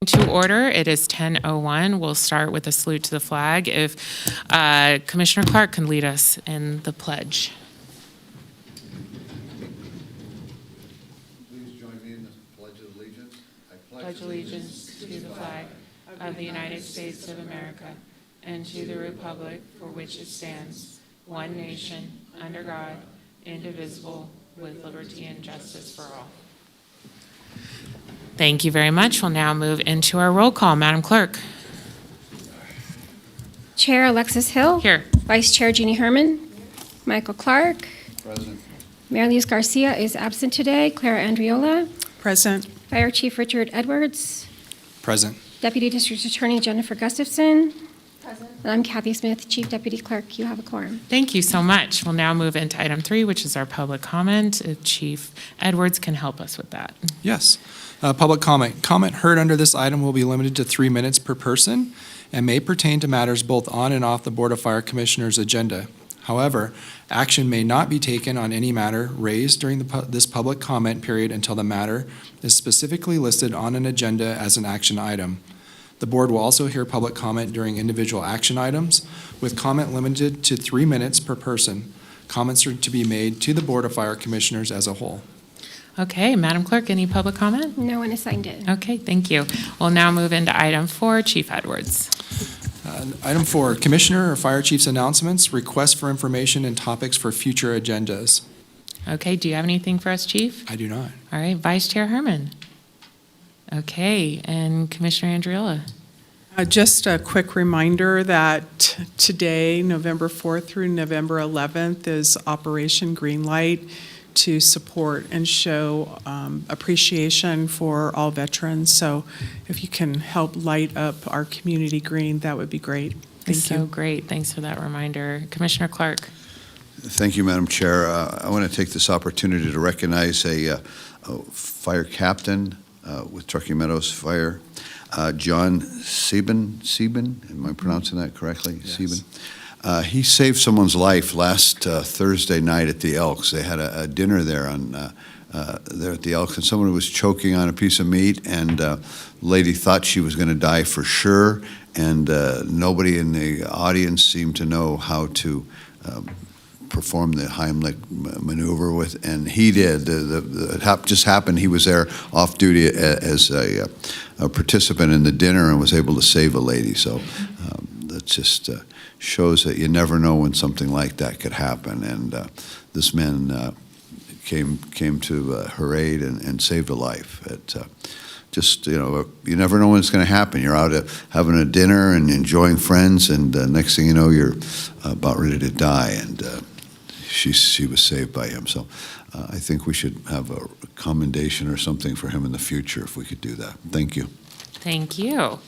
To order, it is 10:01. We'll start with a salute to the flag. If Commissioner Clark can lead us in the pledge. Please join me in the Pledge of Allegiance. I Pledge allegiance to the flag of the United States of America and to the republic for which it stands, one nation, under God, indivisible, with liberty and justice for all. Thank you very much. We'll now move into our roll call. Madam Clerk. Chair Alexis Hill. Here. Vice Chair Jeannie Herman. Michael Clark. Present. Mary Lise Garcia is absent today. Clara Andriola. Present. Fire Chief Richard Edwards. Present. Deputy District Attorney Jennifer Gustafson. Present. And I'm Kathy Smith, Chief Deputy Clerk. You have a quorum. Thank you so much. We'll now move into item 3, which is our public comment. If Chief Edwards can help us with that. Yes. Public comment. Comment heard under this item will be limited to 3 minutes per person and may pertain to matters both on and off the Board of Fire Commissioners' agenda. However, action may not be taken on any matter raised during this public comment period until the matter is specifically listed on an agenda as an action item. The board will also hear public comment during individual action items, with comment limited to 3 minutes per person. Comments are to be made to the Board of Fire Commissioners as a whole. Okay, Madam Clerk, any public comment? No one has signed in. Okay, thank you. We'll now move into item 4, Chief Edwards. Item 4, Commissioner or Fire Chief's announcements, requests for information and topics for future agendas. Okay, do you have anything for us, Chief? I do not. All right, Vice Chair Herman. Okay, and Commissioner Andriola. Just a quick reminder that today, November 4th through November 11th, is Operation Greenlight to support and show appreciation for all veterans. So if you can help light up our community green, that would be great. Thank So you. great. Thanks for that reminder. Commissioner Clark. Thank you, Madam Chair. I want to take this opportunity to recognize a fire captain with Truckee Meadows Fire, John Sieben. Am I pronouncing that correctly? Yes. Sieben. He saved someone's life last Thursday night at the Elks. They had a dinner there there at the Elks, and someone was choking on a piece of meat, and lady thought she was going to die for sure, and nobody in the audience seemed to know how to perform the Heimlich maneuver with, and he did. It just happened. He was there off duty as a participant in the dinner and was able to save a lady. So that just shows that you never know when something like that could happen. And this man came to her aid and saved a life. Just, you never know when it's going to happen. You're out having a dinner and enjoying friends, and next thing you know, you're about ready to die. And she was saved by him. So I think we should have a commendation or something for him in the future if we could do that. Thank you. Thank you.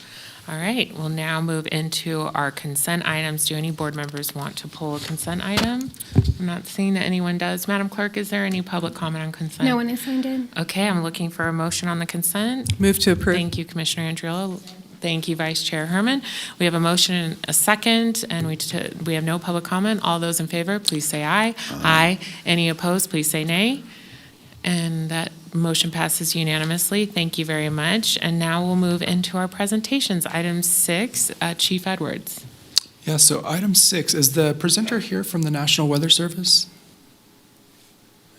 All right, we'll now move into our consent items. Do any board members want to pull a consent item? I'm not seeing that anyone does. Madam Clerk, is there any public comment on consent? No one has signed in. Okay, I'm looking for a motion on the consent. Move to approve. Thank you, Commissioner Andriola. Thank you, Vice Chair Herman. We have a motion and a second, and we have no public comment. All those in favor, please say aye. Aye. Any opposed, please say nay. And that motion passes unanimously. Thank you very much. And now we'll move into our presentations. Item 6, Chief Edwards. Yeah, so item 6, is the presenter here from the National Weather Service?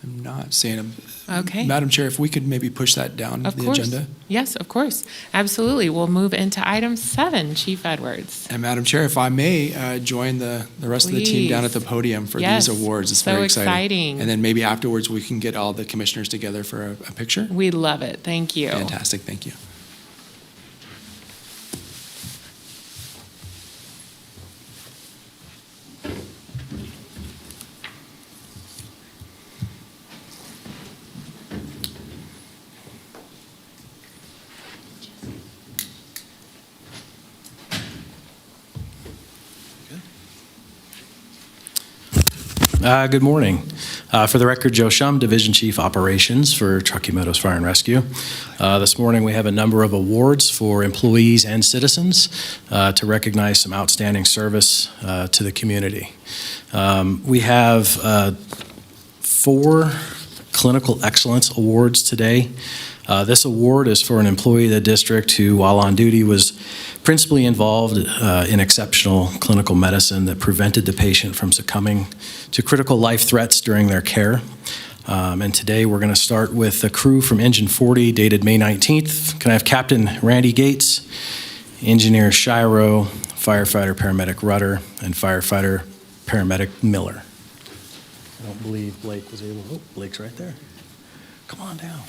I'm not seeing him. Okay. Madam Chair, if we could maybe push that down Of the course. agenda. Yes, of course. Absolutely. We'll move into item 7, Chief Edwards. And Madam Chair, if I may join the rest of the team down at the podium for Yes. these awards. It's So very exciting. exciting. And then maybe afterwards we can get all the commissioners together for a picture. We love it. Thank you. Fantastic, thank you. Good morning. For the record, Joe Shum, Division Chief Operations for Truckee Meadows Fire and Rescue. This morning we have a number of awards for employees and citizens to recognize some outstanding service to the community. We have 4 Clinical Excellence Awards today. This award is for an employee of the district who, while on duty, was principally involved in exceptional clinical medicine that prevented the patient from succumbing to critical life threats during their care. And today we're going to start with the crew from Engine 40, dated May 19th. Can I have Captain Randy Gates, Engineer Shiro, Firefighter Paramedic Rudder, and Firefighter Paramedic Miller. I don't believe Blake was able, oh, Blake's right there. Come on down.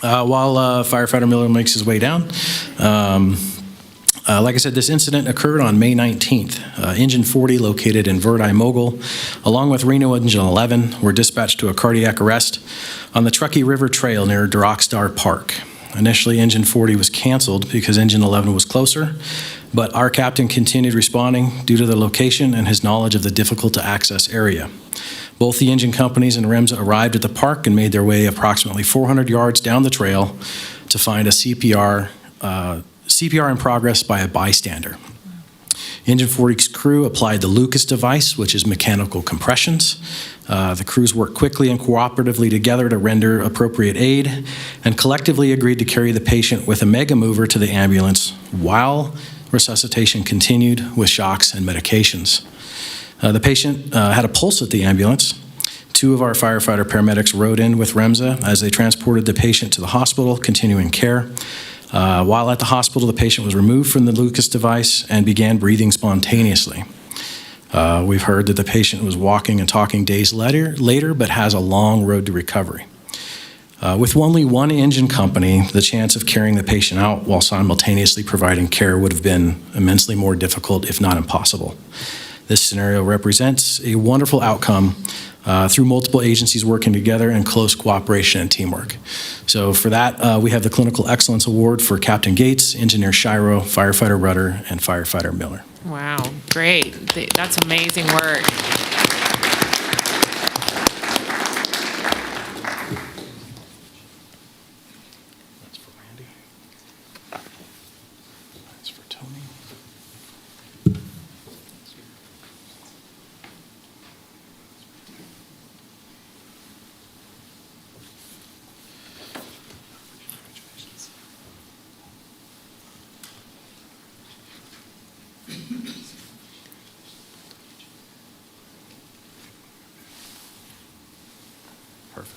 While Firefighter Miller makes his way down, like I said, this incident occurred on May 19th. Engine 40, located in Verdi Mogul, along with Reno Engine 11, were dispatched to a cardiac arrest on the Truckee River Trail near Durockstar Park. Initially, Engine 40 was canceled because Engine 11 was closer, but our captain continued responding due to the location and his knowledge of the difficult-to-access area. Both the engine companies and REMSA arrived at the park and made their way approximately 400 yards down the trail to find a CPR in progress by a bystander. Engine 40's crew applied the Lucas device, which is mechanical compressions. The crews worked quickly and cooperatively together to render appropriate aid and collectively agreed to carry the patient with a mega mover to the ambulance while resuscitation continued with shocks and medications. The patient had a pulse at the ambulance. Two of our firefighter paramedics rode in with REMSA as they transported the patient to the hospital, continuing care. While at the hospital, the patient was removed from the Lucas device and began breathing spontaneously. We've heard that the patient was walking and talking days later, but has a long road to recovery. With only one engine company, the chance of carrying the patient out while simultaneously providing care would have been immensely more difficult, if not impossible. This scenario represents a wonderful outcome through multiple agencies working together and close cooperation and teamwork. So for that, we have the Clinical Excellence Award for Captain Gates, Engineer Shiro, Firefighter Rudder, and Firefighter Miller. Wow, great. That's amazing work. That's for Randy. That's for Tony. Perfect.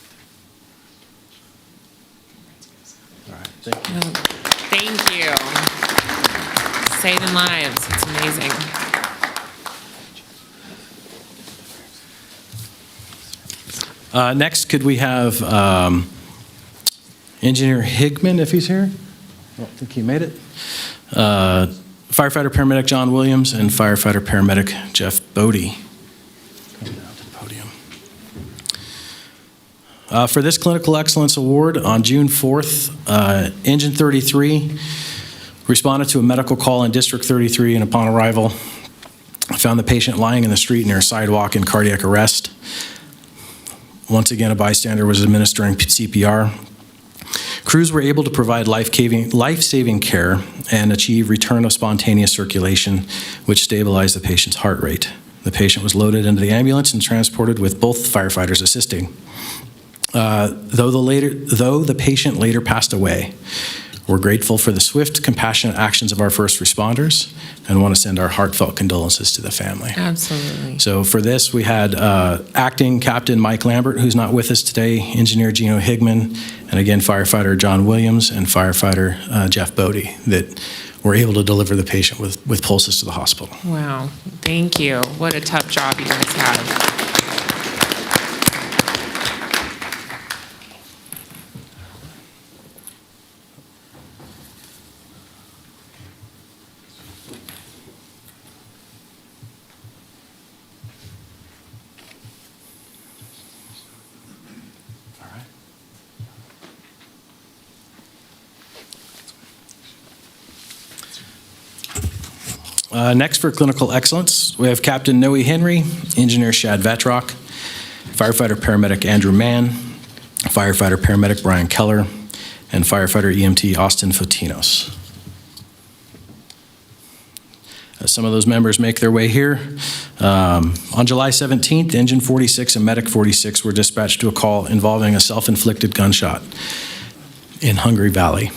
All right, thank you. Thank you. Saving lives. It's amazing. Next, could we have Engineer Higman, if he's here? I don't think he made it. Firefighter Paramedic John Williams and Firefighter Paramedic Jeff Bodie. Come down to the podium. For this Clinical Excellence Award, on June 4th, Engine 33 responded to a medical call in District 33, and upon arrival, found the patient lying in the street near a sidewalk in cardiac arrest. Once again, a bystander was administering CPR. Crews were able to provide life-saving care and achieve return of spontaneous circulation, which stabilized the patient's heart rate. The patient was loaded into the ambulance and transported with both firefighters assisting. Though the patient later passed away, we're grateful for the swift, compassionate actions of our first responders and want to send our heartfelt condolences to the family. Absolutely. So for this, we had Acting Captain Mike Lambert, who's not with us today, Engineer Gino Higman, and again, Firefighter John Williams and Firefighter Jeff Bodie that were able to deliver the patient with pulses to the hospital. Wow. Thank you. What a tough job you guys have. Next, for clinical excellence, we have Captain Noe Henry, Engineer Shad Vetrock, Firefighter Paramedic Andrew Mann, Firefighter Paramedic Brian Keller, and Firefighter EMT Austin Fotinos. As some of those members make their way here, on July 17th, Engine 46 and Medic 46 were dispatched to a call involving a self-inflicted gunshot in Hungry Valley.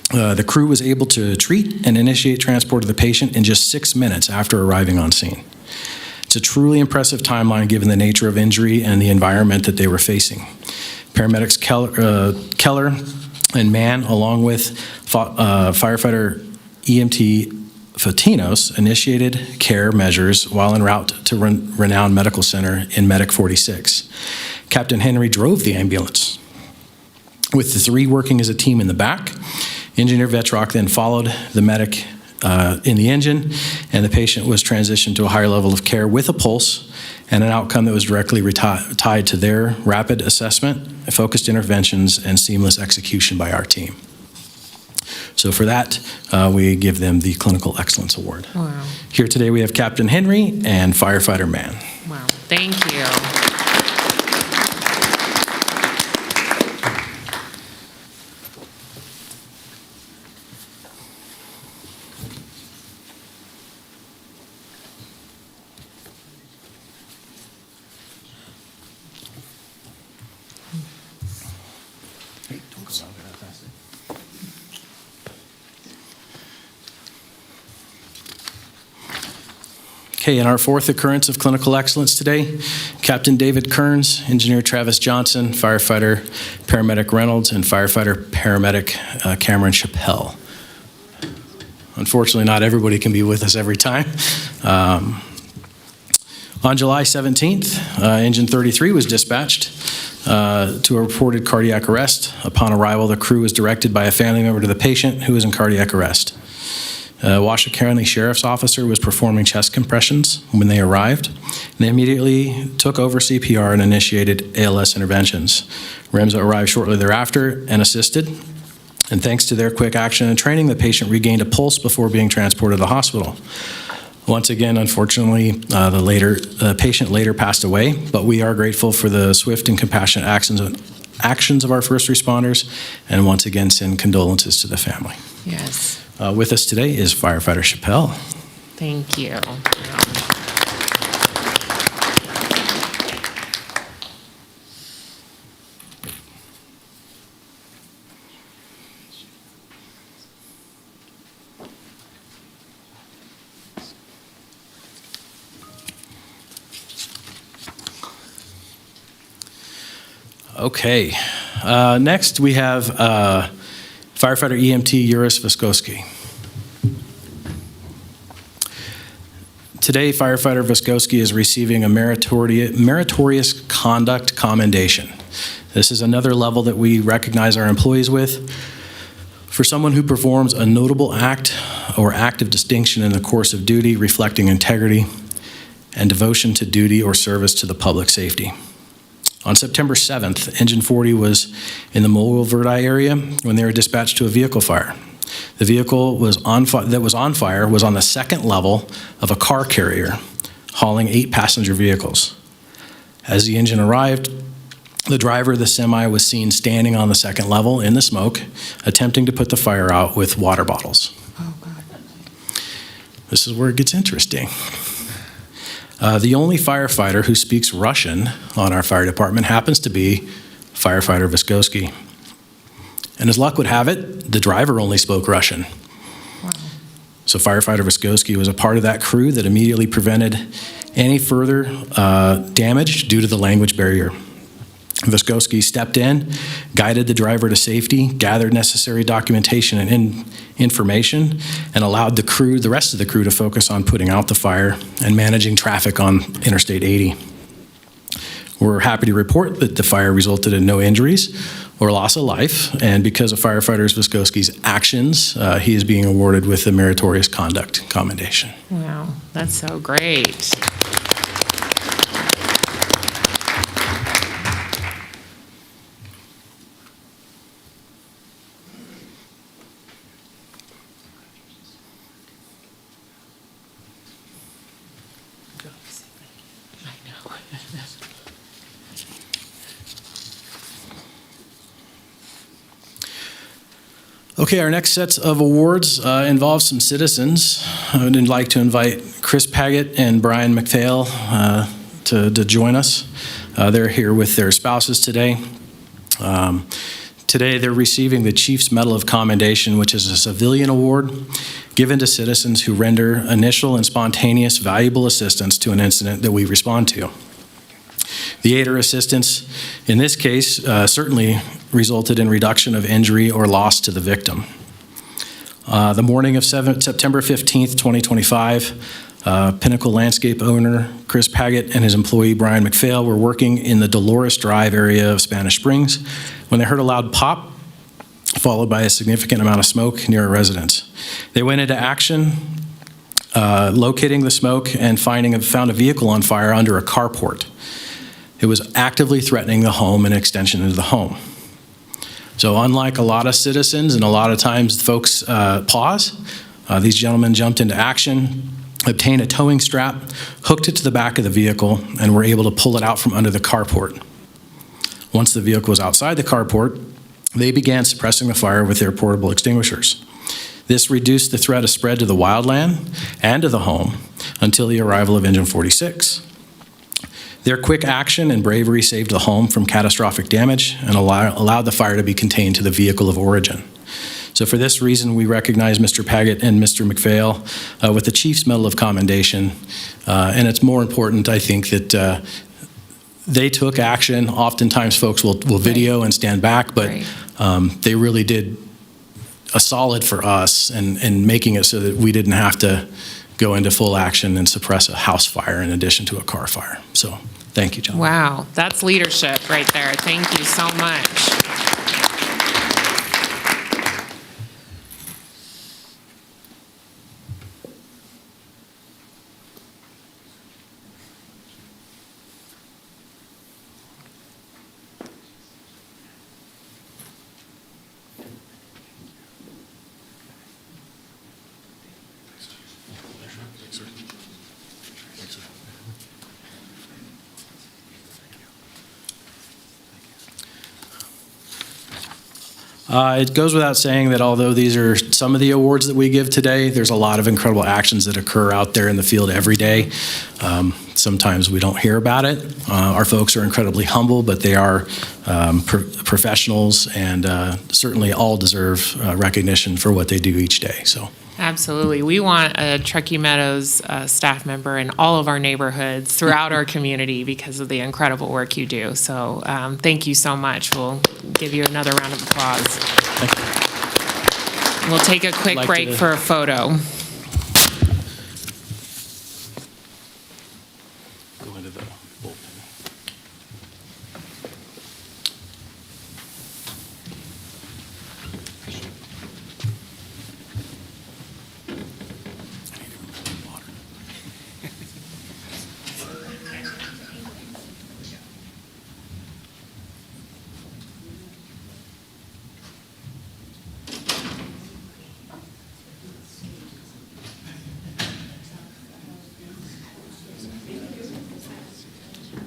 The crew was able to treat and initiate transport of the patient in just 6 minutes after arriving on scene. It's a truly impressive timeline given the nature of injury and the environment that they were facing. Paramedics Keller and Mann, along with firefighter EMT Fatinos, initiated care measures while en route to Renown Medical Center in Medic 46. Captain Henry drove the ambulance, with the three working as a team in the back. Engineer Vetrock then followed the medic in the engine, and the patient was transitioned to a higher level of care with a pulse and an outcome that was directly tied to their rapid assessment, focused interventions, and seamless execution by our team. So for that, we give them the Clinical Excellence Award. Wow. Here today we have Captain Henry and Firefighter Mann. Wow. Thank you. Okay, in our fourth occurrence of clinical excellence today, Captain David Kearns, Engineer Travis Johnson, Firefighter Paramedic Reynolds, and Firefighter Paramedic Cameron Chappelle. Unfortunately, not everybody can be with us every time. On July 17th, Engine 33 was dispatched to a reported cardiac arrest. Upon arrival, the crew was directed by a family member to the patient who was in cardiac arrest. Washoe County Sheriff's Officer was performing chest compressions when they arrived. They immediately took over CPR and initiated ALS interventions. REMSA arrived shortly thereafter and assisted. And thanks to their quick action and training, the patient regained a pulse before being transported to the hospital. Once again, unfortunately, the patient later passed away, but we are grateful for the swift and compassionate actions of our first responders, and once again send condolences to the family. Yes. With us today is Firefighter Chappelle. Thank you. Okay. Next, we have Firefighter EMT Uris Vyskoski. Today, Firefighter Vyskoski is receiving a meritorious conduct commendation. This is another level that we recognize our employees with. For someone who performs a notable act or act of distinction in the course of duty, reflecting integrity and devotion to duty or service to the public safety. On September 7th, Engine 40 was in the Mobile-Verdi area when they were dispatched to a vehicle fire. The vehicle that was on fire was on the second level of a car carrier, hauling 8 passenger vehicles. As the engine arrived, the driver of the semi was seen standing on the second level in the smoke, attempting to put the fire out with water bottles. Oh, God. This is where it gets interesting. The only firefighter who speaks Russian on our fire department happens to be Firefighter Vyskoski. And as luck would have it, the driver only spoke Russian. Wow. So Firefighter Vyskoski was a part of that crew that immediately prevented any further damage due to the language barrier. Vyskoski stepped in, guided the driver to safety, gathered necessary documentation and information, and allowed the rest of the crew to focus on putting out the fire and managing traffic on Interstate 80. We're happy to report that the fire resulted in no injuries or loss of life, and because of Firefighter Vyskoski's actions, he is being awarded with the Meritorious Conduct Commendation. Wow, that's so great. Okay, our next sets of awards involve some citizens. I would like to invite Chris Paget and Brian McPhail to join us. They're here with their spouses today. Today, they're receiving the Chief's Medal of Commendation, which is a civilian award given to citizens who render initial and spontaneous valuable assistance to an incident that we respond to. The aid or assistance in this case certainly resulted in reduction of injury or loss to the victim. The morning of September 15th, 2025, Pinnacle Landscape owner Chris Paget and his employee Brian McPhail were working in the Dolores Drive area of Spanish Springs when they heard a loud pop, followed by a significant amount of smoke near a residence. They went into action, locating the smoke and found a vehicle on fire under a carport. It was actively threatening the home and extension into the home. So unlike a lot of citizens and a lot of times folks pause, these gentlemen jumped into action, obtained a towing strap, hooked it to the back of the vehicle, and were able to pull it out from under the carport. Once the vehicle was outside the carport, they began suppressing the fire with their portable extinguishers. This reduced the threat of spread to the wildland and to the home until the arrival of Engine 46. Their quick action and bravery saved the home from catastrophic damage and allowed the fire to be contained to the vehicle of origin. So for this reason, we recognize Mr. Paget and Mr. McPhail with the Chief's Medal of Commendation. And it's more important, I think, that they took action. Oftentimes folks will video and stand back, but they really did a solid for us in making it so that we didn't have to go into full action and suppress a house fire in addition to a car fire. So thank you, John. Wow, that's leadership right there. Thank you so much. It goes without saying that although these are some of the awards that we give today, there's a lot of incredible actions that occur out there in the field every day. Sometimes we don't hear about it. Our folks are incredibly humble, but they are professionals and certainly all deserve recognition for what they do each day. So. Absolutely. We want a Truckee Meadows staff member in all of our neighborhoods throughout our community because of the incredible work you do. So thank you so much. We'll give you another round of applause. We'll take a quick break for a photo. Go into the bullpen.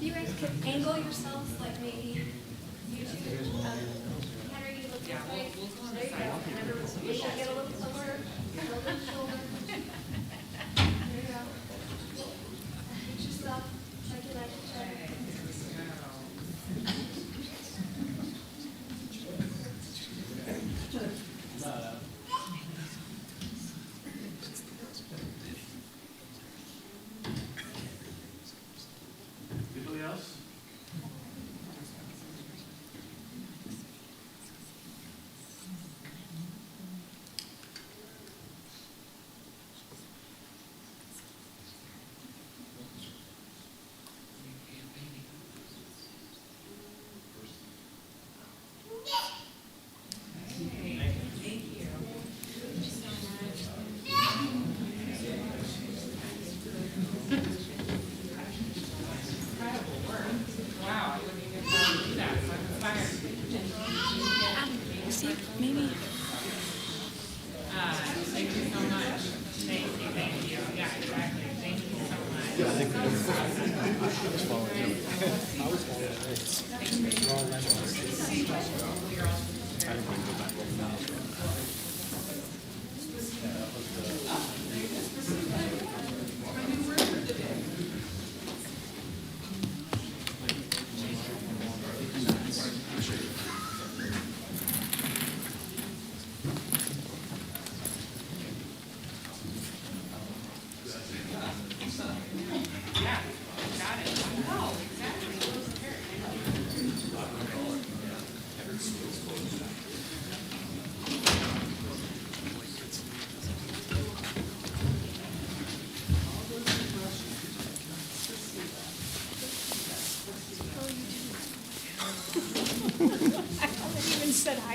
You guys could angle yourselves like maybe you two. Henry, you look this way. There you go. We should get a little closer. Shoulder to shoulder. There you go. Reach yourself like you like each other. Anybody else? See, maybe. Thank you so much. Thank you. Yeah, exactly. Thank you so much.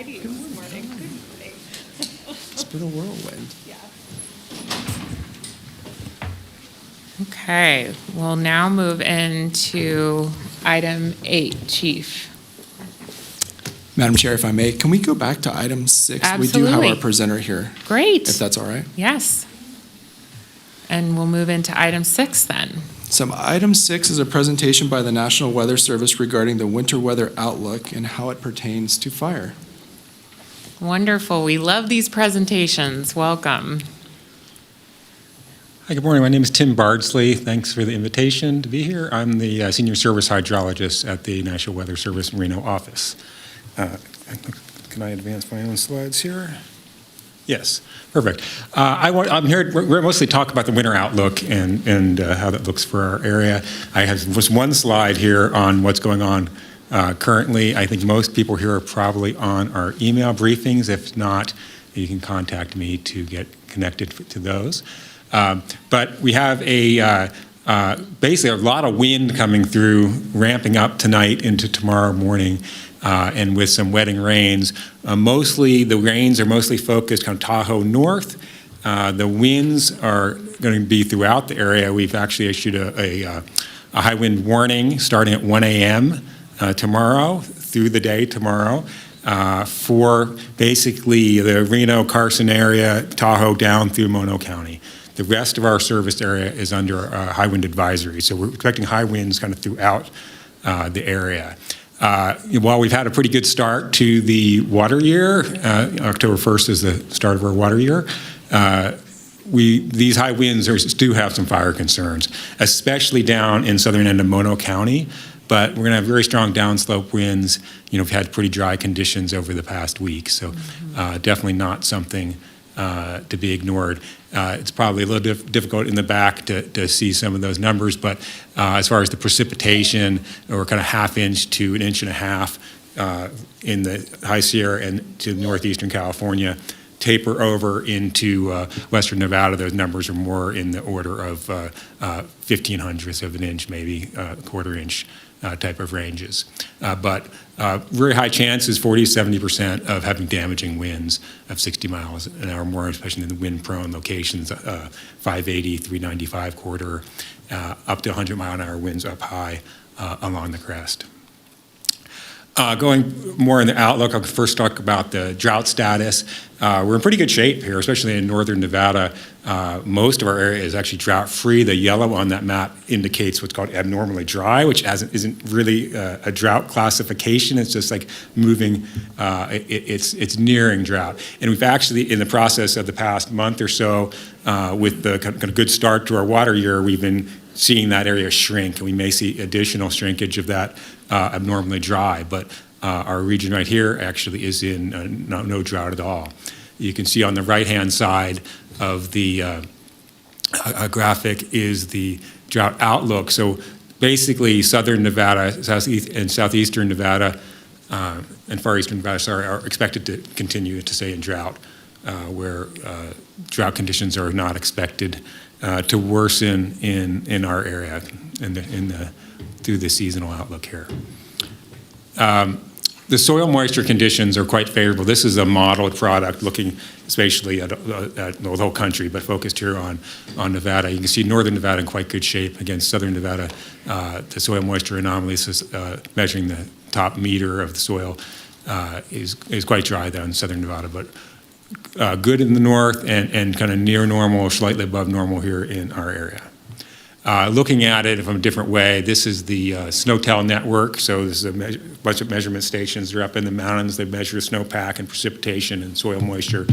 Hi to you this morning. Good morning. It's been a whirlwind. Okay, we'll now move into item 8, Chief. Madam Chair, if I may, can we go back to item 6? We do have our Absolutely. presenter here, Great. if that's all right. Yes. And we'll move into item 6 then. So item 6 is a presentation by the National Weather Service regarding the winter weather outlook and how it pertains to fire. Wonderful. We love these presentations. Welcome. Hi, good morning. My name is Tim Bardsley. Thanks for the invitation to be here. I'm the Senior Service Hydrologist at the National Weather Service Reno office. Can I advance my own slides here? Yes, perfect. I'm here, we're mostly talk about the winter outlook and how that looks for our area. I have just one slide here on what's going on currently. I think most people here are probably on our email briefings. If not, you can contact me to get connected to those. But we have basically a lot of wind coming through, ramping up tonight into tomorrow morning, and with some wetting rains. Mostly, the rains are mostly focused kind of Tahoe north. The winds are going to be throughout the area. We've actually issued a high wind warning starting at 1 a.m. Tomorrow, through the day tomorrow, for basically the Reno, Carson area, Tahoe down through Mono County. The rest of our service area is under a high wind advisory, so we're expecting high winds kind of throughout the area. While we've had a pretty good start to the water year, October 1st is the start of our water year, these high winds do have some fire concerns, especially down in southern end of Mono County. But we're going to have very strong downslope winds. We've had pretty dry conditions over the past week, so definitely not something to be ignored. It's probably a little bit difficult in the back to see some of those numbers, but as far as the precipitation, or kind of ½ to 1.5 inches in the High Sierra and to northeastern California, taper over into western Nevada, those numbers are more in the order of 0.15 of an inch, maybe a 1/4 inch type of ranges. But very high chances, 40 to 70%, of having damaging winds of 60 miles an hour more, especially in the wind-prone locations, 580, 395 quarter, up to 100-mile-an-hour winds up high along the crest. Going more in the outlook, I'll first talk about the drought status. We're in pretty good shape here, especially in northern Nevada. Most of our area is actually drought-free. The yellow on that map indicates what's called abnormally dry, which isn't really a drought classification. It's just like moving, it's nearing drought. And we've actually, in the process of the past month or so, with the kind of good start to our water year, we've been seeing that area shrink, and we may see additional shrinkage of that abnormally dry. But our region right here actually is in no drought at all. You can see on the right-hand side of the graphic is the drought outlook. So basically, southern Nevada, southeast and southeastern Nevada, and far eastern Nevada, sorry, are expected to continue to stay in drought, where drought conditions are not expected to worsen in our area through the seasonal outlook here. The soil moisture conditions are quite favorable. This is a modeled product looking spatially at the whole country, but focused here on Nevada. You can see northern Nevada in quite good shape. Against southern Nevada, the soil moisture anomalies is measuring the top meter of the soil is quite dry down in southern Nevada, but good in the north and kind of near normal, slightly above normal here in our area. Looking at it from a different way, this is the SNOWTEL network. So this is a bunch of measurement stations. They're up in the mountains. They measure snowpack and precipitation and soil moisture.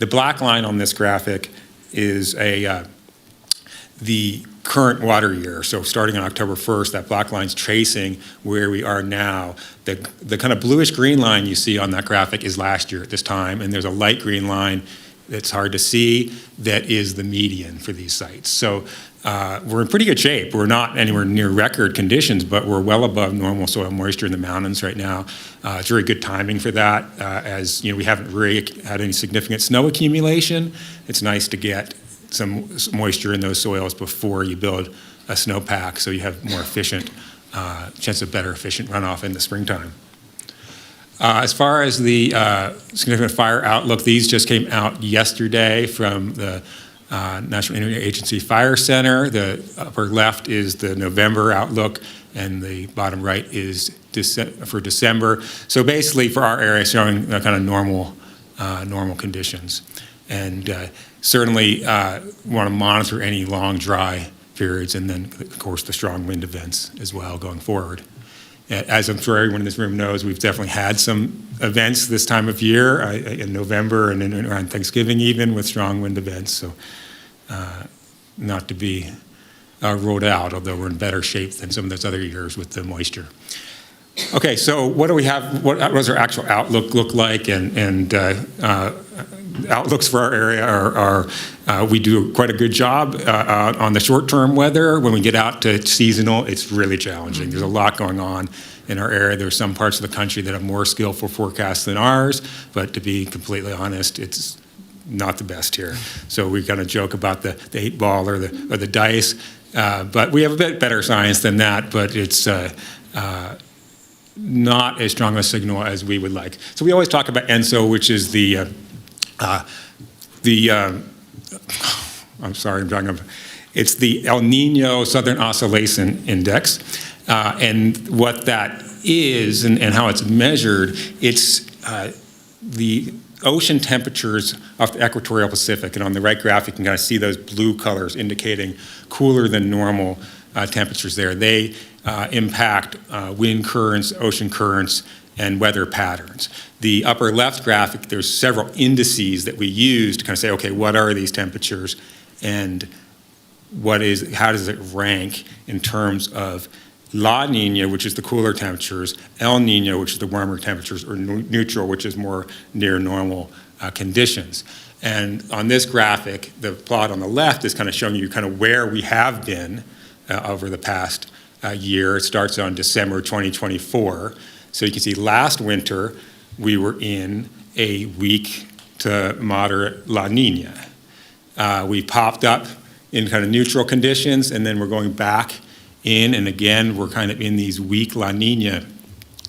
The black line on this graphic is the current water year. So starting on October 1st, that black line's tracing where we are now. The kind of bluish-green line you see on that graphic is last year at this time, and there's a light green line that's hard to see that is the median for these sites. So we're in pretty good shape. We're not anywhere near record conditions, but we're well above normal soil moisture in the mountains right now. It's very good timing for that, as we haven't really had any significant snow accumulation. It's nice to get some moisture in those soils before you build a snowpack, so you have more efficient, chance of better efficient runoff in the springtime. As far as the significant fire outlook, these just came out yesterday from the National Interagency Fire Center. The upper left is the November outlook, and the bottom right is for December. So basically, for our area, showing kind of normal conditions. And certainly want to monitor any long dry periods, and then, of course, the strong wind events as well going forward. As I'm sure everyone in this room knows, we've definitely had some events this time of year, in November and around Thanksgiving even, with strong wind events. So not to be ruled out, although we're in better shape than some of those other years with the moisture. Okay, so what do we have? What does our actual outlook look like? And outlooks for our area are we do quite a good job on the short-term weather. When we get out to seasonal, it's really challenging. There's a lot going on in our area. There's some parts of the country that have more skillful forecasts than ours, but to be completely honest, it's not the best here. So we kind of joke about the 8-ball or the dice, but we have a bit better science than that, but it's not as strong a signal as we would like. So we always talk about ENSO, which is it's the El Nino Southern Oscillation Index, and what that is and how it's measured, it's the ocean temperatures off the equatorial Pacific. And on the right graph, you can kind of see those blue colors indicating cooler than normal temperatures there. They impact wind currents, ocean currents, and weather patterns. The upper left graphic, there's several indices that we use to kind of say, okay, what are these temperatures, and how does it rank in terms of La Nina, which is the cooler temperatures, El Nino, which is the warmer temperatures, or neutral, which is more near normal conditions. And on this graphic, the plot on the left is kind of showing you kind of where we have been over the past year. It starts on December 2024. So you can see last winter, we were in a weak to moderate La Nina. We popped up in kind of neutral conditions, and then we're going back in, and again, we're kind of in these weak La Nina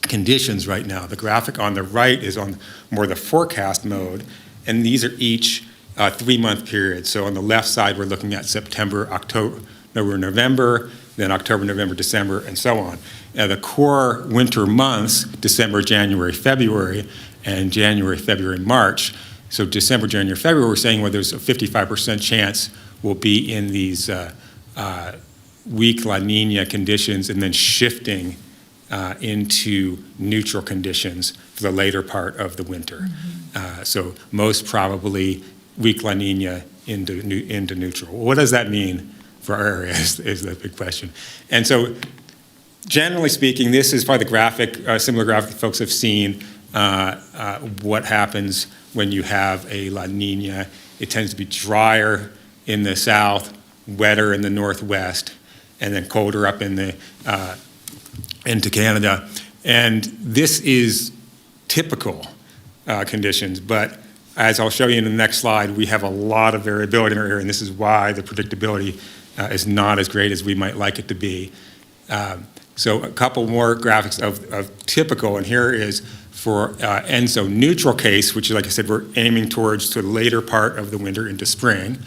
conditions right now. The graphic on the right is on more the forecast mode, and these are each 3-month periods. So on the left side, we're looking at September, October, November, then October, November, December, and so on. The core winter months, December, January, February, and January, February, March. So December, January, February, we're saying, well, there's a 55% chance we'll be in these weak La Nina conditions, and then shifting into neutral conditions for the later part of the winter. So most probably weak La Nina into neutral. What does that mean for our area is the big question. And so generally speaking, this is probably the graphic, similar graphic folks have seen, what happens when you have a La Nina. It tends to be drier in the south, wetter in the northwest, and then colder up in the into Canada. And this is typical conditions, but as I'll show you in the next slide, we have a lot of variability in our area, and this is why the predictability is not as great as we might like it to be. So a couple more graphics of typical, and here is for ENSO neutral case, which, like I said, we're aiming towards the later part of the winter into spring,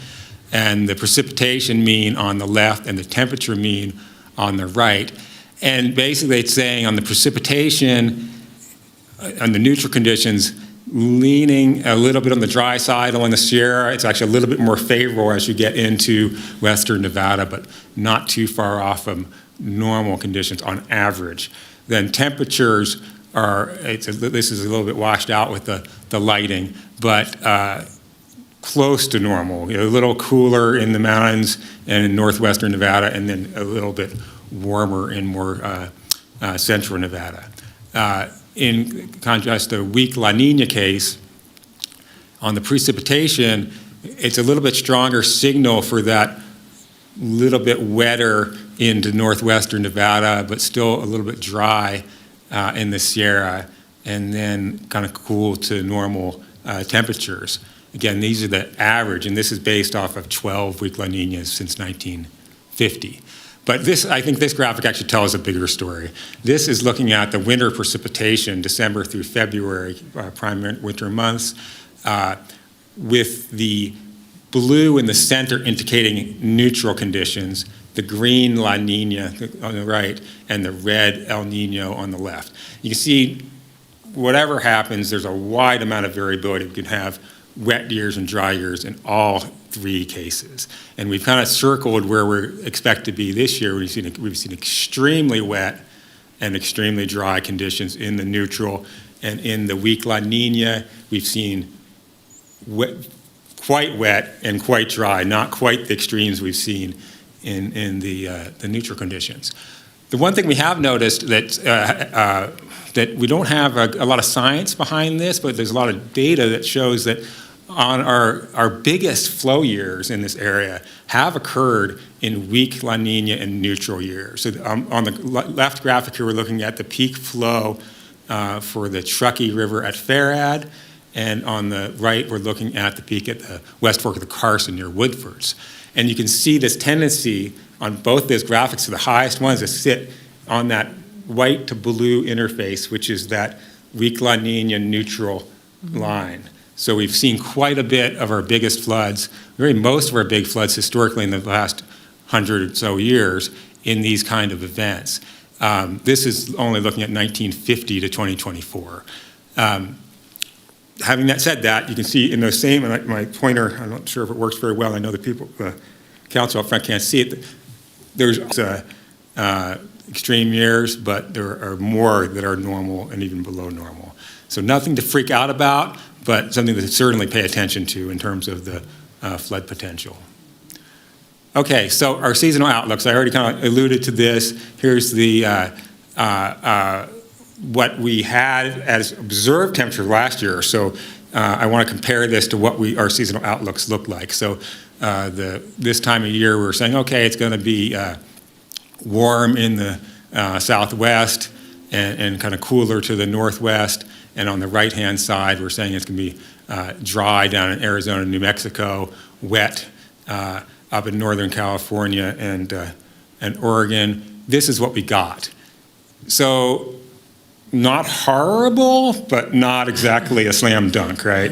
and the precipitation mean on the left and the temperature mean on the right. And basically it's saying on the precipitation, on the neutral conditions, leaning a little bit on the dry side along the Sierra. It's actually a little bit more favorable as you get into western Nevada, but not too far off from normal conditions on average. Then temperatures are, this is a little bit washed out with the lighting, but close to normal, a little cooler in the mountains and in northwestern Nevada, and then a little bit warmer in more central Nevada. In contrast, the weak La Nina case, on the precipitation, it's a little bit stronger signal for that little bit wetter into northwestern Nevada, but still a little bit dry in the Sierra, and then kind of cool to normal temperatures. Again, these are the average, and this is based off of 12 weak La Ninas since 1950. But this, I think this graphic actually tells a bigger story. This is looking at the winter precipitation, December through February, prime winter months, with the blue in the center indicating neutral conditions, the green La Nina on the right, and the red El Nino on the left. You can see whatever happens, there's a wide amount of variability. We can have wet years and dry years in all three cases. And we've kind of circled where we expect to be this year. We've seen extremely wet and extremely dry conditions in the neutral. And in the weak La Nina, we've seen quite wet and quite dry, not quite the extremes we've seen in the neutral conditions. The one thing we have noticed that we don't have a lot of science behind this, but there's a lot of data that shows that on our biggest flow years in this area have occurred in weak La Nina and neutral years. So on the left graphic here, we're looking at the peak flow for the Truckee River at Farad, and on the right, we're looking at the peak at the West Fork of the Carson near Woodfords. And you can see this tendency on both those graphics to the highest ones to sit on that white to blue interface, which is that weak La Nina neutral line. So we've seen quite a bit of our biggest floods, most of our big floods historically in the last 100 or so years in these kind of events. This is only looking at 1950 to 2024. Having said that, you can see in those same, and my pointer, I'm not sure if it works very well, I know the people, council up front can't see it. There's extreme years, but there are more that are normal and even below normal. So nothing to freak out about, but something to certainly pay attention to in terms of the flood potential. Okay, so our seasonal outlooks, I already kind of alluded to this. Here's the what we had as observed temperature last year. So I want to compare this to what our seasonal outlooks look like. So this time of year, we're saying, okay, it's going to be warm in the southwest and kind of cooler to the northwest. And on the right-hand side, we're saying it's going to be dry down in Arizona, New Mexico, wet up in Northern California and Oregon. This is what we got. So not horrible, but not exactly a slam dunk, right?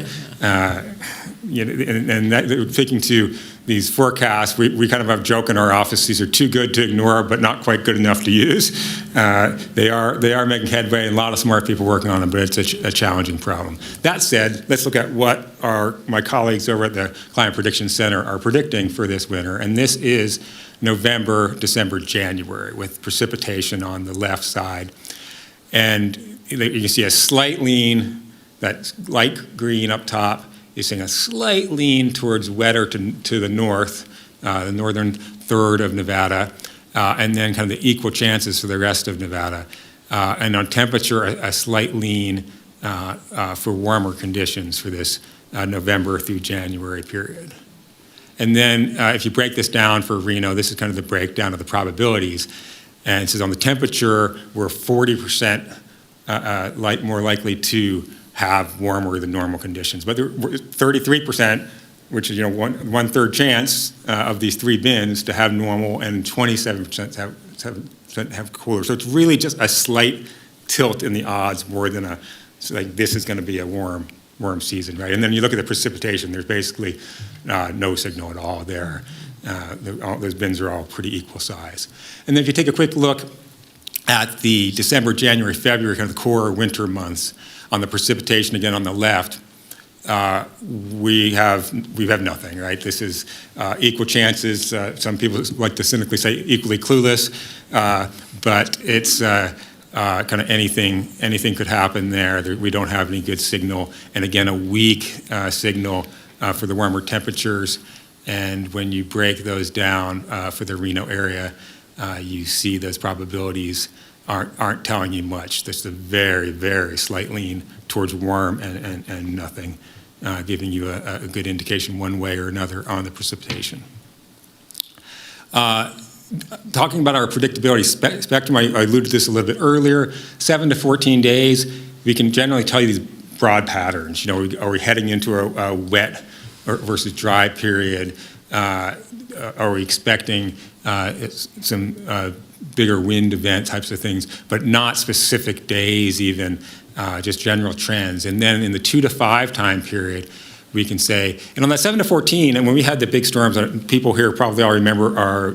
Thinking to these forecasts, we kind of have a joke in our office, these are too good to ignore, but not quite good enough to use. They are making headway, and a lot of smart people working on them, but it's a challenging problem. That said, let's look at what my colleagues over at the Climate Prediction Center are predicting for this winter, and this is November, December, January, with precipitation on the left side. And you can see a slight lean, that light green up top, you're seeing a slight lean towards wetter to the north, the northern third of Nevada, and then kind of the equal chances for the rest of Nevada. And on temperature, a slight lean for warmer conditions for this November through January period. And then if you break this down for Reno, this is kind of the breakdown of the probabilities. And it says on the temperature, we're 40% more likely to have warmer than normal conditions. But 33%, which is one third chance of these three bins to have normal, and 27% have cooler. So it's really just a slight tilt in the odds more than this is going to be a warm season, right? And then you look at the precipitation, there's basically no signal at all there. Those bins are all pretty equal size. And then if you take a quick look at the December, January, February, kind of the core winter months, on the precipitation again on the left, we have nothing, right? This is equal chances. Some people like to cynically say equally clueless, but it's kind of anything could happen there. We don't have any good signal, and again, a weak signal for the warmer temperatures. And when you break those down for the Reno area, you see those probabilities aren't telling you much. There's a very, very slight lean towards warm and nothing, giving you a good indication one way or another on the precipitation. Talking about our predictability spectrum, I alluded to this a little bit earlier. 7 to 14 days, we can generally tell you these broad patterns. Are we heading into a wet versus dry period? Are we expecting some bigger wind event types of things, but not specific days even, just general trends. And then in the 2 to 5 time period, we can say, and on that 7 to 14, and when we had the big storms, people here probably all remember our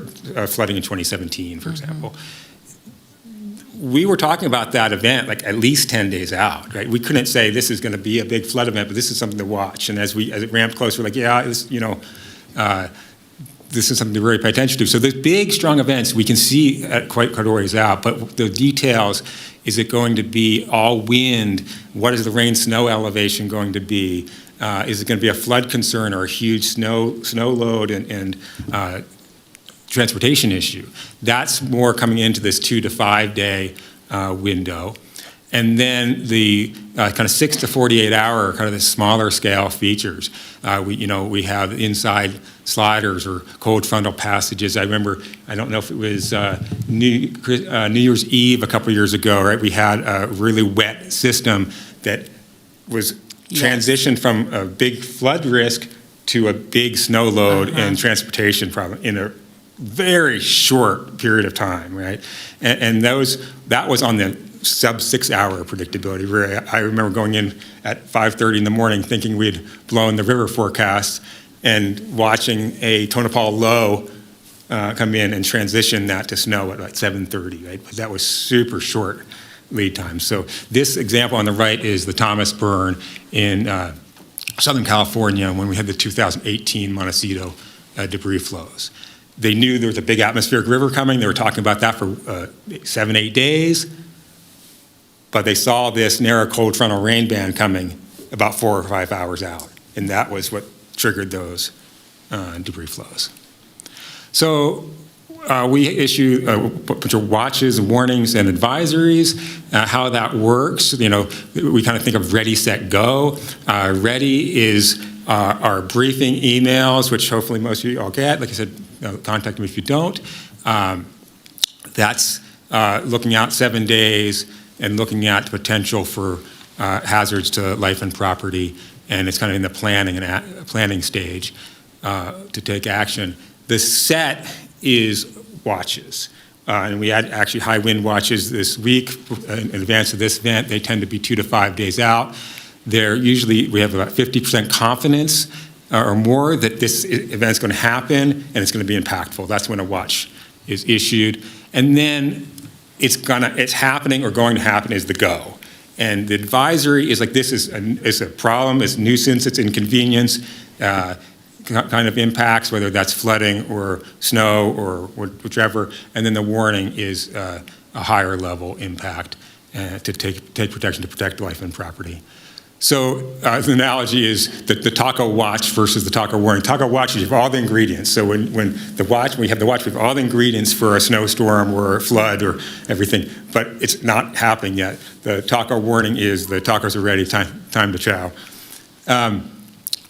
flooding in 2017, for example. We were talking about that event like at least 10 days out, right? We couldn't say this is going to be a big flood event, but this is something to watch. And as it ramped closer, like, yeah, this is something to really pay attention to. So the big, strong events we can see at quite a ways out, but the details, is it going to be all wind? What is the rain snow elevation going to be? Is it going to be a flood concern or a huge snow load and transportation issue? That's more coming into this 2 to 5 day window. And then the kind of 6 to 48 hour, kind of the smaller scale features. We have inside sliders or cold frontal passages. I remember, I don't know if it was New Year's Eve a couple years ago, right? We had a really wet system that was transitioned from a big flood risk to a big snow load and transportation problem in a very short period of time, right? And that was on the sub 6 hour predictability. Where I remember going in at 5:30 in the morning thinking we'd blown the river forecast and watching a Tonopah low come in and transition that to snow at like 7:30, right? But that was super short lead time. So this example on the right is the Thomas Burn in Southern California when we had the 2018 Montecito debris flows. They knew there was a big atmospheric river coming. They were talking about that for 7-8 days. But they saw this narrow cold frontal rain band coming about 4 or 5 hours out. And that was what triggered those debris flows. So we issue a bunch of watches, warnings, and advisories. How that works, we kind of think of ready, set, go. Ready is our briefing emails, which hopefully most of you all get. Like I said, contact me if you don't. That's looking out 7 days and looking at the potential for hazards to life and property. And it's kind of in the planning stage to take action. The set is watches. And we had actually high wind watches this week in advance of this event. They tend to be 2 to 5 days out. They're usually, we have about 50% confidence or more that this event's going to happen and it's going to be impactful. That's when a watch is issued. And then it's happening or going to happen is the go. And the advisory is like, this is a problem, it's nuisance, it's inconvenience, kind of impacts, whether that's flooding or snow or whichever. And then the warning is a higher level impact to take protection to protect life and property. So the analogy is the taco watch versus the taco warning. Taco watch, you have all the ingredients. So when we have the watch, we have all the ingredients for a snowstorm or a flood or everything, but it's not happening yet. The taco warning is the tacos are ready, time to chow.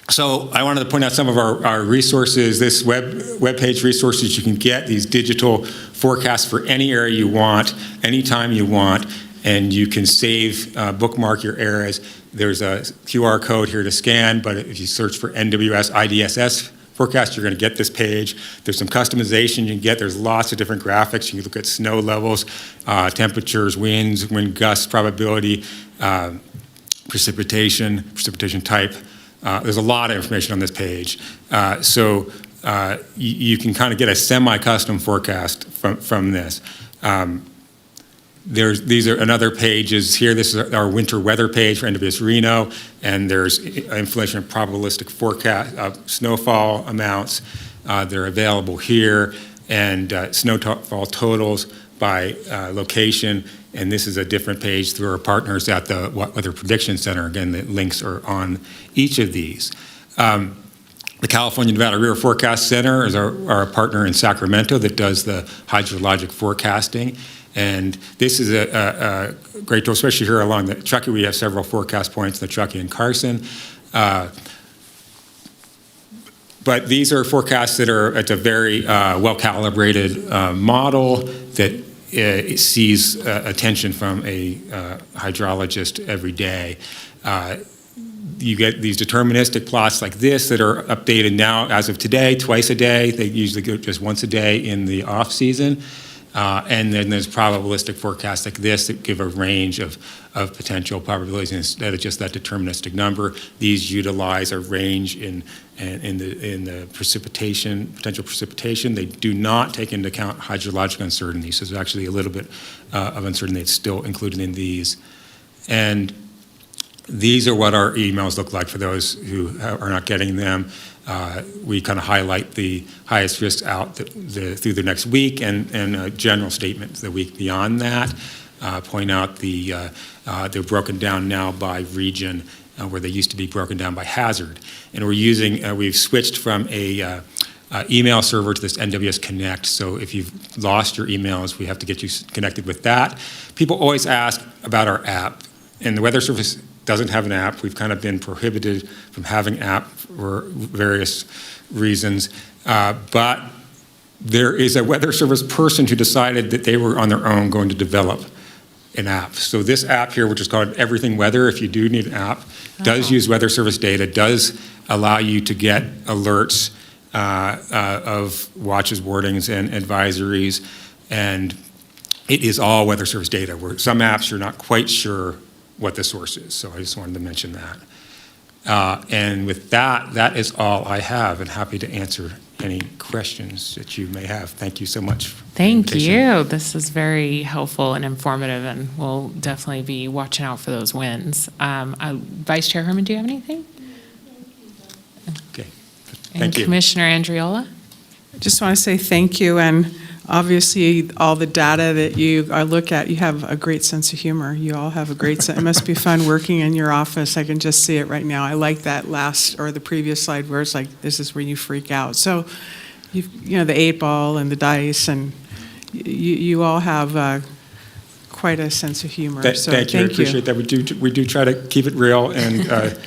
So I wanted to point out some of our resources, this webpage resources you can get, these digital forecasts for any area you want, anytime you want, and you can save, bookmark your areas. There's a QR code here to scan, but if you search for NWS IDSS forecast, you're going to get this page. There's some customization you can get. There's lots of different graphics. You can look at snow levels, temperatures, winds, wind gusts, probability, precipitation type. There's a lot of information on this page. So you can kind of get a semi-custom forecast from this. These are another pages here. This is our winter weather page for NWS Reno, and there's information of probabilistic forecast of snowfall amounts. They're available here, and snowfall totals by location. And this is a different page through our partners at the Weather Prediction Center. Again, the links are on each of these. The California Nevada River Forecast Center is our partner in Sacramento that does the hydrologic forecasting. And this is a great tool, especially here along the Truckee. We have several forecast points, the Truckee and Carson. But these are forecasts that it's a very well-calibrated model that it sees attention from a hydrologist every day. you get these deterministic plots like this that are updated now as of today, twice a day. They usually go just once a day in the off season. And then there's probabilistic forecasts like this that give a range of potential probabilities instead of just that deterministic number. These utilize a range in the precipitation, potential precipitation. They do not take into account hydrologic uncertainty. So there's actually a little bit of uncertainty that's still included in these. And these are what our emails look like for those who are not getting them. We kind of highlight the highest risks out through the next week and a general statement the week beyond that. Point out they're broken down now by region where they used to be broken down by hazard. And we've switched from a email server to this NWS Connect. So if you've lost your emails, we have to get you connected with that. People always ask about our app, and the Weather Service doesn't have an app. We've kind of been prohibited from having an app for various reasons. But there is a Weather Service person who decided that they were on their own going to develop an app. So this app here, which is called Everything Weather, if you do need an app, does use Weather Service data, does allow you to get alerts of watches, warnings, and advisories. And it is all Weather Service data, where some apps you're not quite sure what the source is. So I just wanted to mention that. And with that, that is all I have, and happy to answer any questions that you may have. Thank you so much. Thank you. This is very helpful and informative, and we'll definitely be watching out for those wins. Vice Chair Herman, do you have anything? Okay. And Thank you. Commissioner Andriola? I just want to say thank you, and obviously, all the data that you look at, you have a great sense of humor. You all have a great sense. It must be fun working in your office. I can just see it right now. I like that last or the previous slide where it's like, this is where you freak out. So, you know, the 8-ball and the dice, and you all have quite a sense of humor. So thank you. I appreciate that. We do try to keep it real, and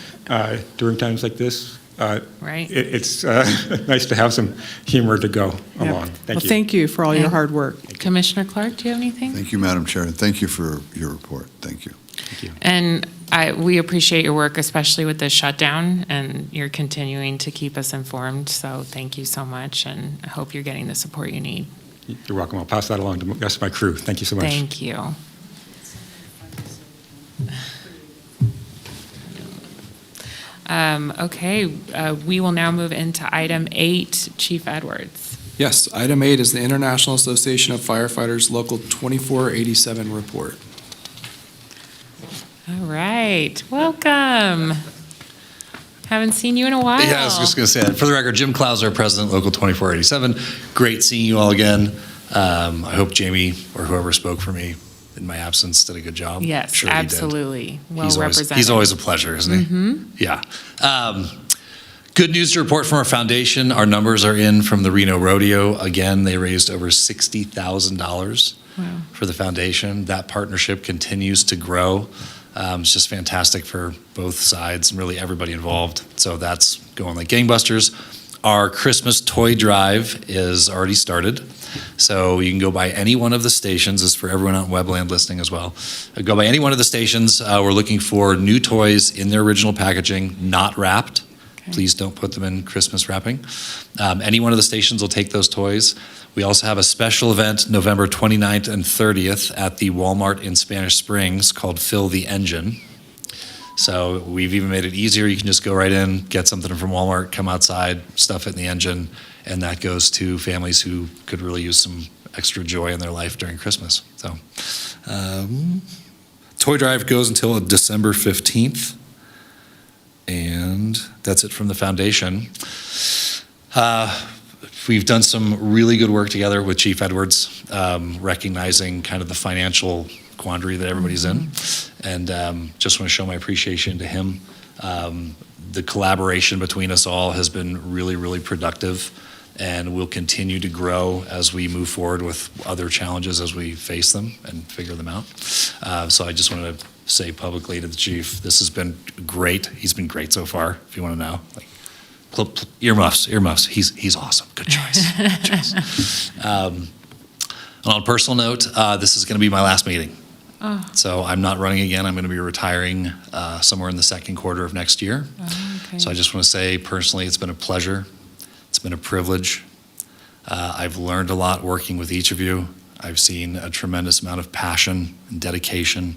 during times like this, Right. It's nice to have some humor to go along. Thank you. Thank you for all your Yeah. hard work. Commissioner Clark, do you have anything? Thank you, Madam Chair, and thank you for your report. Thank you. Thank you. And we appreciate your work, especially with the shutdown, and you're continuing to keep us informed. So thank you so much, and I hope you're getting the support you need. You're welcome. I'll pass that along to the rest of my crew. Thank you so much. Thank you. Okay, we will now move into item 8, Chief Edwards. Yes, item 8 is the International Association of Firefighters Local 2487 report. All right, welcome. Haven't seen you in a while. Yeah, I was just going to say that. For the record, Jim Klauser, President, Local 2487. Great seeing you all again. I hope Jamie or whoever spoke for me in my absence did a good job. Yes, Sure he did. absolutely. Well He's represented. always a pleasure, isn't he? Mm-hmm. Yeah. Good news to report from our foundation. Our numbers are in from the Reno Rodeo. Again, they raised over $60,000 for the foundation. That partnership continues to grow. It's just fantastic for both sides and really everybody involved. So that's going like gangbusters. Our Christmas toy drive is already started. So you can go by any one of the stations. This is for everyone out in Webland listening as well. Go by any one of the stations. We're looking for new toys in their original packaging, not wrapped. Okay. Please don't put them in Christmas wrapping. Any one of the stations will take those toys. We also have a special event November 29th and 30th at the Walmart in Spanish Springs called Fill the Engine. So we've even made it easier. You can just go right in, get something from Walmart, come outside, stuff it in the engine, and that goes to families who could really use some extra joy in their life during Christmas. So toy drive goes until December 15th, and that's it from the foundation. We've done some really good work together with Chief Edwards, recognizing kind of the financial quandary that everybody's in, and just want to show my appreciation to him. The collaboration between us all has been really, really productive, and will continue to grow as we move forward with other challenges as we face them and figure them out. So I just wanted to say publicly to the chief, this has been great. He's been great so far, if you want to know. Like, earmuffs. He's awesome. Good choice. Good choice. And on a personal note, this is going to be my last meeting. Oh. So I'm not running again. I'm going to be retiring somewhere in the second quarter of next year. Oh, okay. So I just want to say personally, it's been a pleasure. It's been a privilege. I've learned a lot working with each of you. I've seen a tremendous amount of passion and dedication.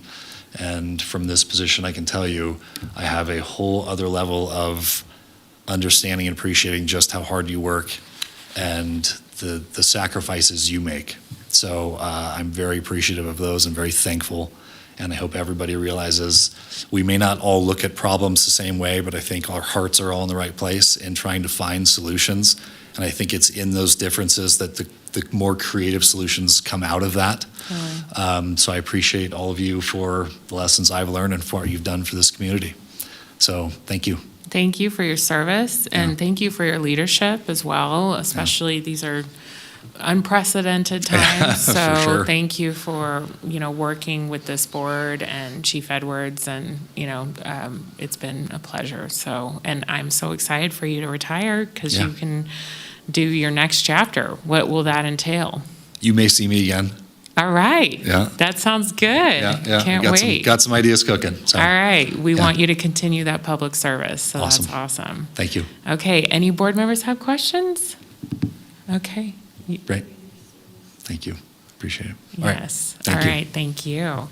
And from this position, I can tell you, I have a whole other level of understanding and appreciating just how hard you work and the sacrifices you make. So I'm very appreciative of those and very thankful. And I hope everybody realizes we may not all look at problems the same way, but I think our hearts are all in the right place in trying to find solutions. And I think it's in those differences that the more creative solutions come out of that. So I appreciate all of you for the lessons I've learned and for what you've done for this community. So thank you. Thank you for your service, and thank you for your leadership as well, especially these are unprecedented times. For So sure. thank you for, working with this board and Chief Edwards, and, it's been a pleasure. So, and I'm so excited for you to retire because you Yeah. can do your next chapter. What will that entail? You may see me again. All right. Yeah. That sounds good. Yeah. Can't got wait. Got some ideas cooking. So All right. We Yeah. want you to continue that public service. So Awesome. that's awesome. thank you. Okay. Any board members have questions? Okay. Great. Thank you. Appreciate it. All right. Yes. Thank All you. right. Thank you. All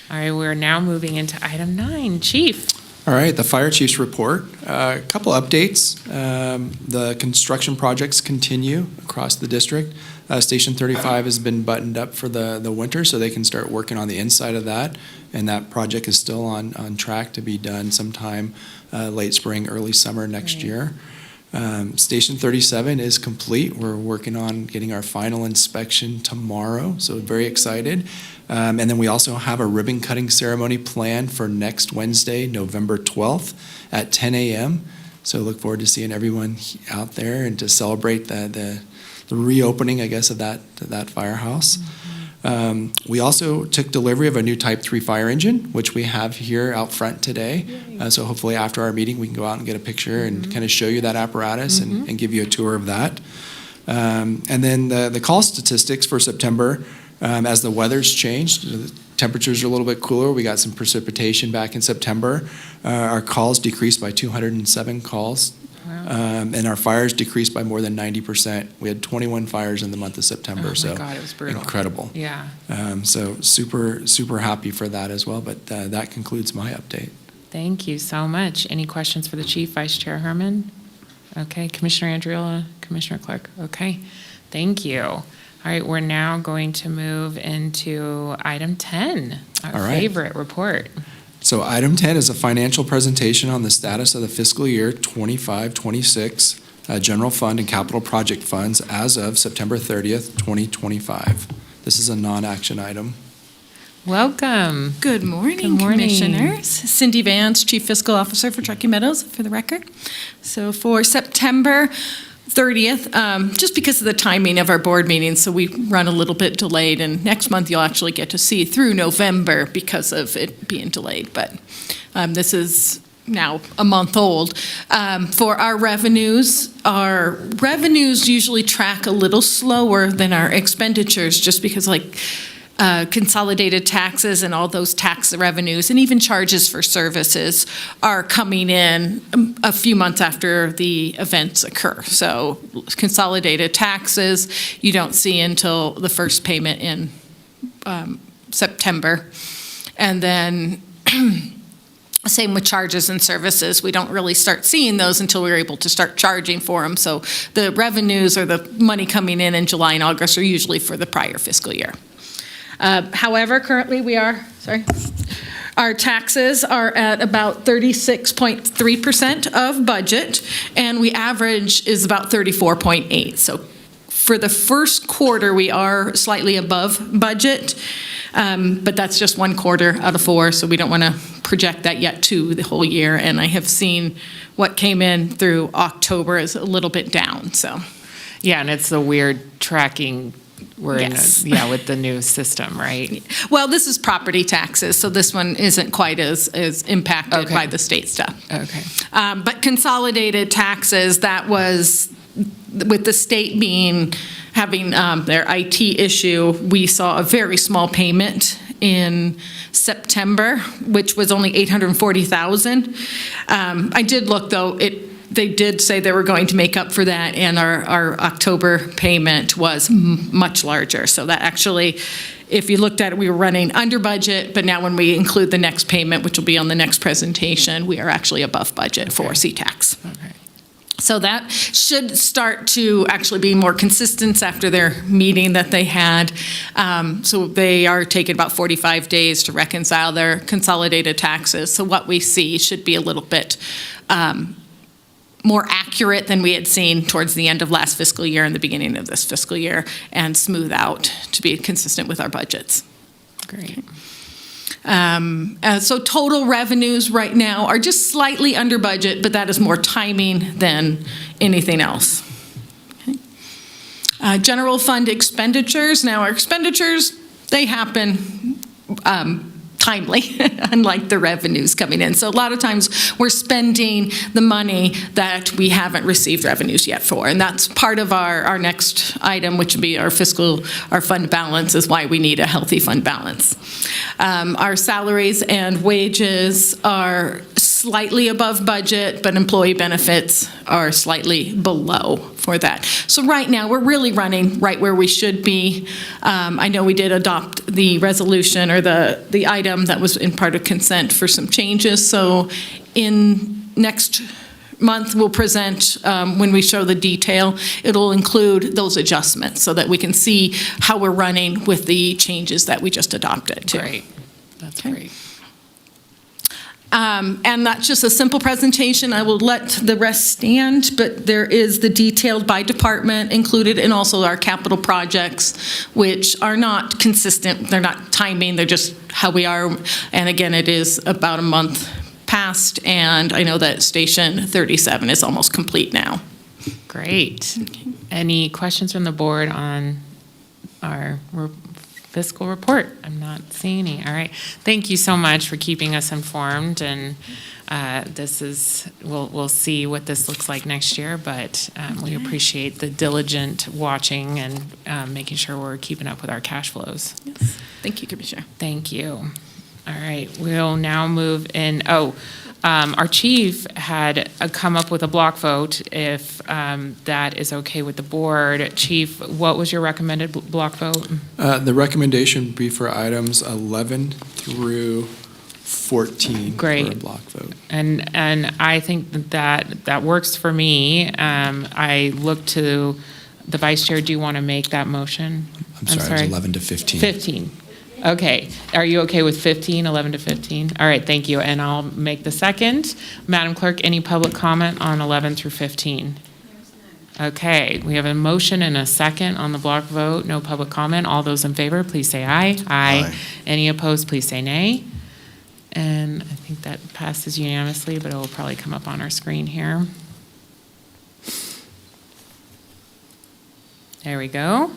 right. We're now moving into item 9. Chief. All right, the fire chief's report. A couple updates. The construction projects continue across the district. Station 35 has been buttoned up for the winter, so they can start working on the inside of that. And that project is still on track to be done sometime late spring, early summer next Great. year. Station 37 is complete. We're working on getting our final inspection tomorrow, so very excited. And then we also have a ribbon cutting ceremony planned for next Wednesday, November 12th at 10 a.m. So look forward to seeing everyone out there and to celebrate the reopening, I guess, of that firehouse. We also took delivery of a new Type 3 fire engine, which we have here out front today. So hopefully after our meeting, we can go out and get a picture and kind of show you that apparatus and give you a tour of that. And then the call statistics for September, as the weather's changed, the temperatures are a little bit cooler. We got some precipitation back in September. Our calls decreased by 207 calls. And our fires decreased by more than 90%. We had 21 fires in the month of September. Oh my so God, it was brutal. incredible. Yeah. So super happy for that as well. But that concludes my update. Thank you so much. Any questions for the chief, Vice Chair Herman? Okay, Commissioner Andriola, Commissioner Clark. Okay, thank you. All right, we're now going to move into item 10, our All right. favorite report. So item 10 is a financial presentation on the status of the fiscal year 25-26 general fund and capital project funds as of September 30th, 2025. This is a non-action item. Welcome. Good morning, Good morning. Commissioners. Cindy Vance, Chief Fiscal Officer for Truckee Meadows, for the record. So for September 30th, just because of the timing of our board meetings, so we run a little bit delayed, and next month you'll actually get to see through November because of it being delayed, but this is now a month old. For our revenues usually track a little slower than our expenditures, just because consolidated taxes and all those tax revenues and even charges for services are coming in a few months after the events occur. So consolidated taxes, you don't see until the first payment in September. And then same with charges and services. We don't really start seeing those until we're able to start charging for them. So the revenues or the money coming in July and August are usually for the prior fiscal year. However, currently our taxes are at about 36.3% of budget, and we average is about 34.8. So for the first quarter, we are slightly above budget, but that's just one quarter out of 4, so we don't want to project that yet to the whole year. And I have seen what came in through October is a little bit down, so. Yeah, and it's the weird tracking we're Yes. with the new system, right? Well, this is property taxes, so this one isn't quite as impacted Okay. by the state stuff. Okay. But consolidated taxes, that was, with the state having their IT issue, we saw a very small payment in September, which was only $840,000. I did look, though, they did say they were going to make up for that, and our October payment was much larger. So that actually, if you looked at it, we were running under budget, but now when we include the next payment, which will be on the next presentation, we are actually above budget for CTAX. Okay. So that should start to actually be more consistent after their meeting that they had. So they are taking about 45 days to reconcile their consolidated taxes. So what we see should be a little bit more accurate than we had seen towards the end of last fiscal year and the beginning of this fiscal year, and smooth out to be consistent with our budgets. Great. So total revenues right now are just slightly under budget, but that is more timing than anything else. Okay. General fund expenditures. Now our expenditures, they happen timely, unlike the revenues coming in. So a lot of times we're spending the money that we haven't received revenues yet for. And that's part of our next item, which would be our fund balance, is why we need a healthy fund balance. Our salaries and wages are slightly above budget, but employee benefits are slightly below for that. So right now, we're really running right where we should be. I know we did adopt the resolution or the item that was in part of consent for some changes. So in next month, we'll present, when we show the detail, it'll include those adjustments so that we can see how we're running with the changes that we just adopted too. Great. That's great. And that's just a simple presentation. I will let the rest stand, but there is the detailed by department included, and also our capital projects, which are not consistent. They're not timing, they're just how we are. And again, it is about a month past, and I know that Station 37 is almost complete now. Great. Any questions from the board on our fiscal report? I'm not seeing any. All right. Thank you so much for keeping us informed. And we'll see what this looks like next year, but we appreciate the diligent watching and making sure we're keeping up with our cash flows. Yes. Thank you, Commissioner. Thank you. All right. We'll now move in. Our chief had come up with a block vote, if that is okay with the board. Chief, what was your recommended block vote? The recommendation would be for items 11 through 14 Great. for a block vote. And I think that works for me. I look to the vice chair. Do you want to make that motion? I'm sorry, it was 11 to 15. 15. Okay. Are you okay with 15, 11 to 15? All right, thank you. And I'll make the second. Madam Clerk, any public comment on 11 through 15? Okay, we have a motion and a second on the block vote. No public comment. All those in favor, please say aye. Aye. Any opposed, please say nay. And I think that passes unanimously, but it will probably come up on our screen here. There we go.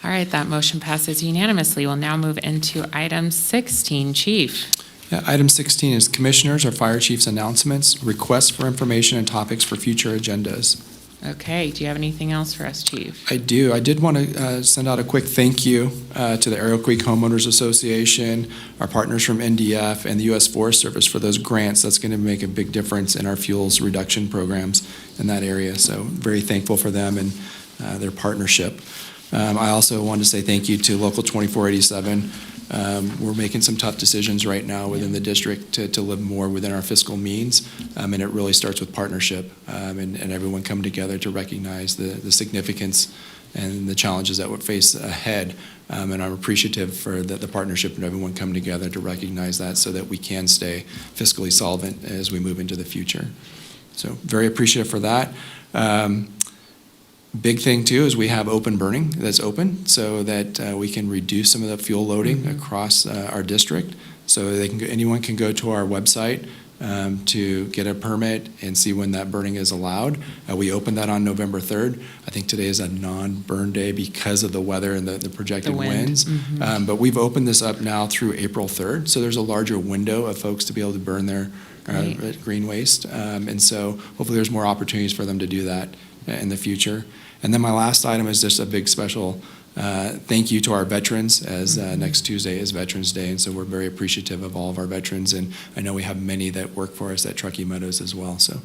All right, that motion passes unanimously. We'll now move into item 16. Chief. Yeah, item 16 is Commissioners or Fire Chief's announcements, requests for information and topics for future agendas. Okay, do you have anything else for us, Chief? I do. I did want to send out a quick thank you to the Arrow Creek Homeowners Association, our partners from NDF, and the U.S. Forest Service for those grants. That's going to make a big difference in our fuels reduction programs in that area. So very thankful for them and their partnership. I also wanted to say thank you to Local 2487. We're making some tough decisions right now within the district to live more within our fiscal means, and it really starts with partnership and everyone come together to recognize the significance and the challenges that we face ahead. And I'm appreciative for the partnership and everyone come together to recognize that so that we can stay fiscally solvent as we move into the future. So very appreciative for that. Big thing too is we have open burning that's open so that we can reduce some of the fuel loading across our district. So anyone can go to our website to get a permit and see when that burning is allowed. We opened that on November 3rd. I think today is a non-burn day because of the weather and the projected winds. But we've opened this up now through April 3rd. So there's a larger window of folks to be able to burn their Great. green waste. And so hopefully there's more opportunities for them to do that in the future. And then my last item is just a big special thank you to our veterans, as next Tuesday is Veterans Day, and so we're very appreciative of all of our veterans, and I know we have many that work for us at Truckee Meadows as well, so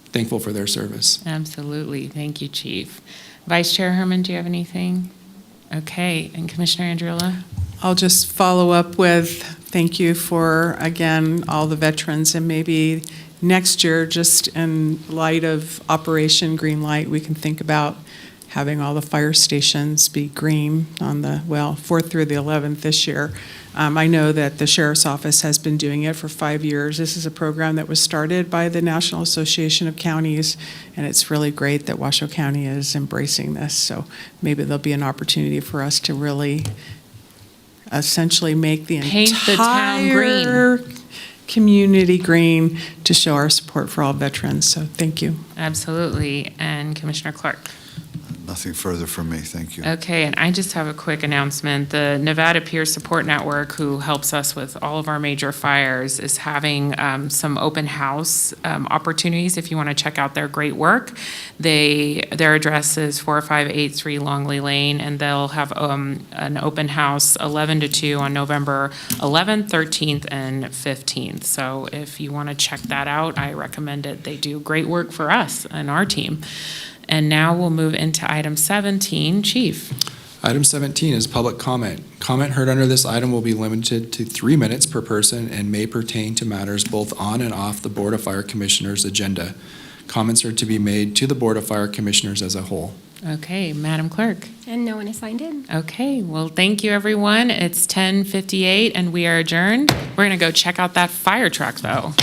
thankful for their service. Absolutely. Thank you, Chief. Vice Chair Herman, do you have anything? Okay, and Commissioner Andriola? I'll just follow up with thank you for, again, all the veterans, and maybe next year, just in light of Operation Green Light, we can think about having all the fire stations be green on the, 4th through the 11th this year. I know that the Sheriff's Office has been doing it for 5 years. This is a program that was started by the National Association of Counties, and it's really great that Washoe County is embracing this. So maybe there'll be an opportunity for us to really essentially make the Paint the town entire green. community green to show our support for all veterans. So thank you. Absolutely. And Commissioner Clark? Nothing further from me, thank you. Okay, and I just have a quick announcement. The Nevada Peer Support Network, who helps us with all of our major fires, is having some open house opportunities if you want to check out their great work. Their address is 4583 Longley Lane, and they'll have an open house 11 to 2 on November 11th, 13th, and 15th. So if you want to check that out, I recommend it. They do great work for us and our team. And now we'll move into item 17. Chief. Item 17 is public comment. Comment heard under this item will be limited to 3 minutes per person and may pertain to matters both on and off the Board of Fire Commissioners' agenda. Comments are to be made to the Board of Fire Commissioners as a whole. Okay, Madam Clerk. And no one is signed in. Okay, well, thank you, everyone. It's 10:58 and we are adjourned. We're going to go check out that fire truck, though.